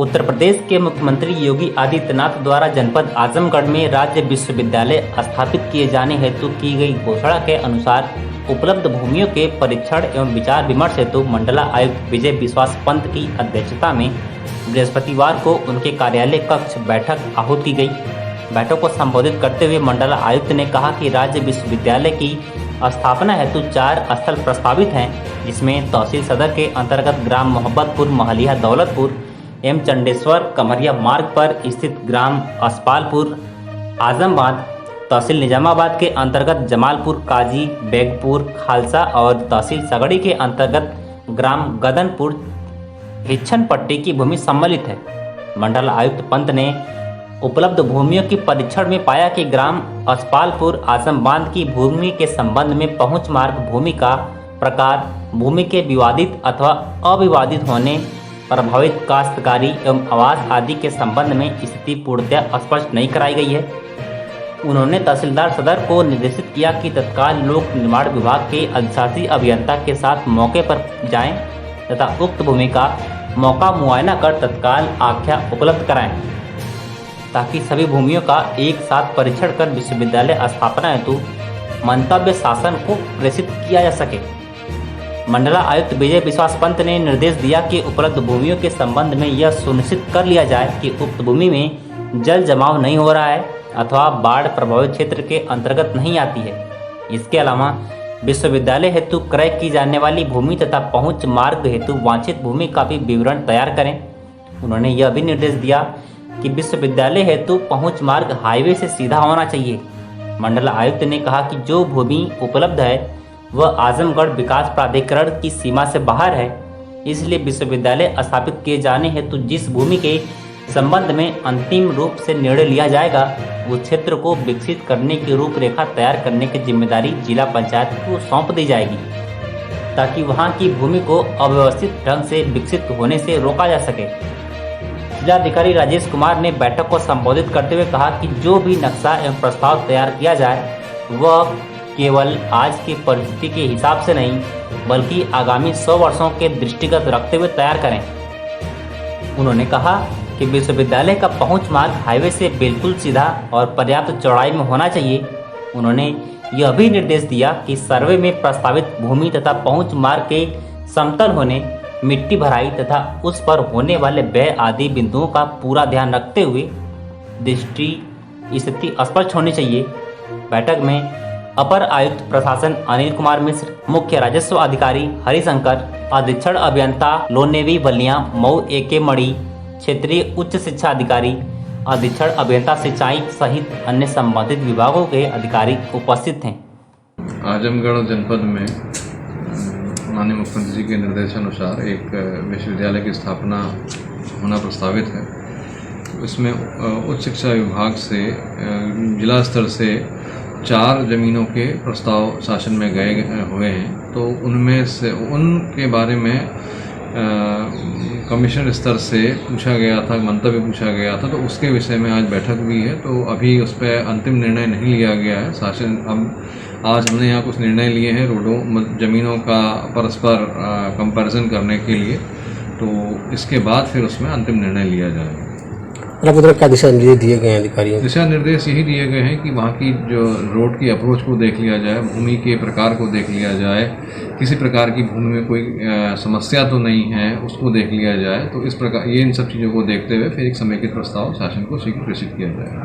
उत्तर प्रदेश के मुख्यमंत्री योगी आदित्यनाथ द्वारा जनपद आजमगढ़ में राज्य विश्वविद्यालय स्थापित किए जाने हेतु की गई घोषणा के अनुसार उपलब्ध भूमियों के परीक्षण एवं विचार विमर्श हेतु मंडला आयुक्त विजय विश्वास पंत की अध्यक्षता में बृहस्पतिवार को उनके कार्यालय कक्ष बैठक आहूत की गई। बैठक को संबोधित करते हुए मंडला आयुक्त ने कहा कि राज्य विश्वविद्यालय की स्थापना हेतु 4 स्थल प्रस्तावित हैं, जिसमें तहसील सदर के अंतर्गत ग्राम मोहब्बतपुर महलिया दौलतपुर एवं चंडेश्वर कमरिया मार्ग पर स्थित ग्राम असपालपुर आजमबाद, तहसील निजामाबाद के अंतर्गत जमालपुर काजी बेगपुर खालसा और तहसील सगड़ी के अंतर्गत ग्राम गदनपुर हिच्छन पट्टी की भूमि सम्मिलित है। मंडल आयुक्त पंत ने उपलब्ध भूमियों की परीक्षण में पाया कि ग्राम असपालपुर आजमबाद की भूमि के संबंध में पहुंच मार्ग भूमि का प्रकार, भूमि के विवादित अथवा अविवादित होने, प्रभावित काश्तकारी एवं आवास आदि के संबंध में स्थिति पूर्णतः स्पष्ट नहीं कराई गई है। उन्होंने तहसीलदार सदर को निर्देशित किया कि तत्काल लोक निर्माण विभाग के अधिशासी अभियंता के साथ मौके पर जाएं तथा उक्त भूमि का मौका मुआयना कर तत्काल आख्या उपलब्ध कराएं, ताकि सभी भूमियों का एक साथ परीक्षण कर विश्वविद्यालय स्थापना हेतु मंतव्य शासन को प्रेषित किया जा सके। मंडला आयुक्त विजय विश्वास पंत ने निर्देश दिया कि उपलब्ध भूमियों के संबंध में यह सुनिश्चित कर लिया जाए कि उक्त भूमि में जल जमाव नहीं हो रहा है अथवा बाढ़ प्रभावित क्षेत्र के अंतर्गत नहीं आती है। इसके अलावा विश्वविद्यालय हेतु क्रय की जाने वाली भूमि तथा पहुंच मार्ग हेतु वांछित भूमि का भी विवरण तैयार करें। उन्होंने यह भी निर्देश दिया कि विश्वविद्यालय हेतु पहुंच मार्ग हाईवे से सीधा होना चाहिए। मंडल आयुक्त ने कहा कि जो भूमि उपलब्ध है वह आजमगढ़ विकास प्राधिकरण की सीमा से बाहर है, इसलिए विश्वविद्यालय स्थापित किए जाने हेतु जिस भूमि के संबंध में अंतिम रूप से निर्णय लिया जाएगा उस क्षेत्र को विकसित करने की रूपरेखा तैयार करने की जिम्मेदारी जिला पंचायत को सौंप दी जाएगी, ताकि वहां की भूमि को अव्यवस्थित ढंग से विकसित होने से रोका जा सके। जिलाधिकारी राजेश कुमार ने बैठक को संबोधित करते हुए कहा कि जो भी नक्शा एवं प्रस्ताव तैयार किया जाए वह केवल आज की परिस्थिति के हिसाब से नहीं बल्कि आगामी 100 वर्षों के दृष्टिगत रखते हुए तैयार करें। उन्होंने कहा कि विश्वविद्यालय का पहुंच मार्ग हाईवे से बिल्कुल सीधा और पर्याप्त चौड़ाई में होना चाहिए। उन्होंने यह भी निर्देश दिया कि सर्वे में प्रस्तावित भूमि तथा पहुंच मार्ग के समतल होने, मिट्टी भराई तथा उस पर होने वाले व्यय आदि बिंदुओं का पूरा ध्यान रखते हुए दृष्टि स्थिति स्पष्ट होनी चाहिए। बैठक में अपर आयुक्त प्रशासन अनिल कुमार मिश्र, मुख्य राजस्व अधिकारी हरिशंकर, अधीक्षण अभियंता लोनेवी बलिया मऊ AK मणि, क्षेत्रीय उच्च शिक्षा अधिकारी, अधीक्षण अभियंता सिंचाई सहित अन्य संबंधित विभागों के अधिकारी उपस्थित हैं। आजमगढ़ जनपद में माननीय मुख्यमंत्री जी के निर्देशानुसार एक विश्वविद्यालय की स्थापना होना प्रस्तावित है। इसमें उच्च शिक्षा विभाग से जिला स्तर से 4 जमीनों के प्रस्ताव शासन में गए हुए हैं, तो उनमें से उनके बारे में कमिश्नर स्तर से पूछा गया था, मंतव्य पूछा गया था, तो उसके विषय में आज बैठक हुई है। तो अभी उस पर अंतिम निर्णय नहीं लिया गया है। शासन अब आज हमने यहाँ कुछ निर्णय लिए हैं रोडों ज़मीनों का परस्पर कंपैरिजन करने के लिए, तो इसके बाद फिर उसमें अंतिम निर्णय लिया जाएगा। क्या दिशा निर्देश दिए गए हैं अधिकारियों? दिशा निर्देश यही दिए गए हैं कि वहाँ की जो रोड की अप्रोच को देख लिया जाए, भूमि के प्रकार को देख लिया जाए, किसी प्रकार की भूमि में कोई समस्या तो नहीं है उसको देख लिया जाए। तो इस प्रकार ये इन सब चीज़ों को देखते हुए फिर एक समेकित प्रस्ताव शासन को शीघ्र प्रेषित किया जाएगा।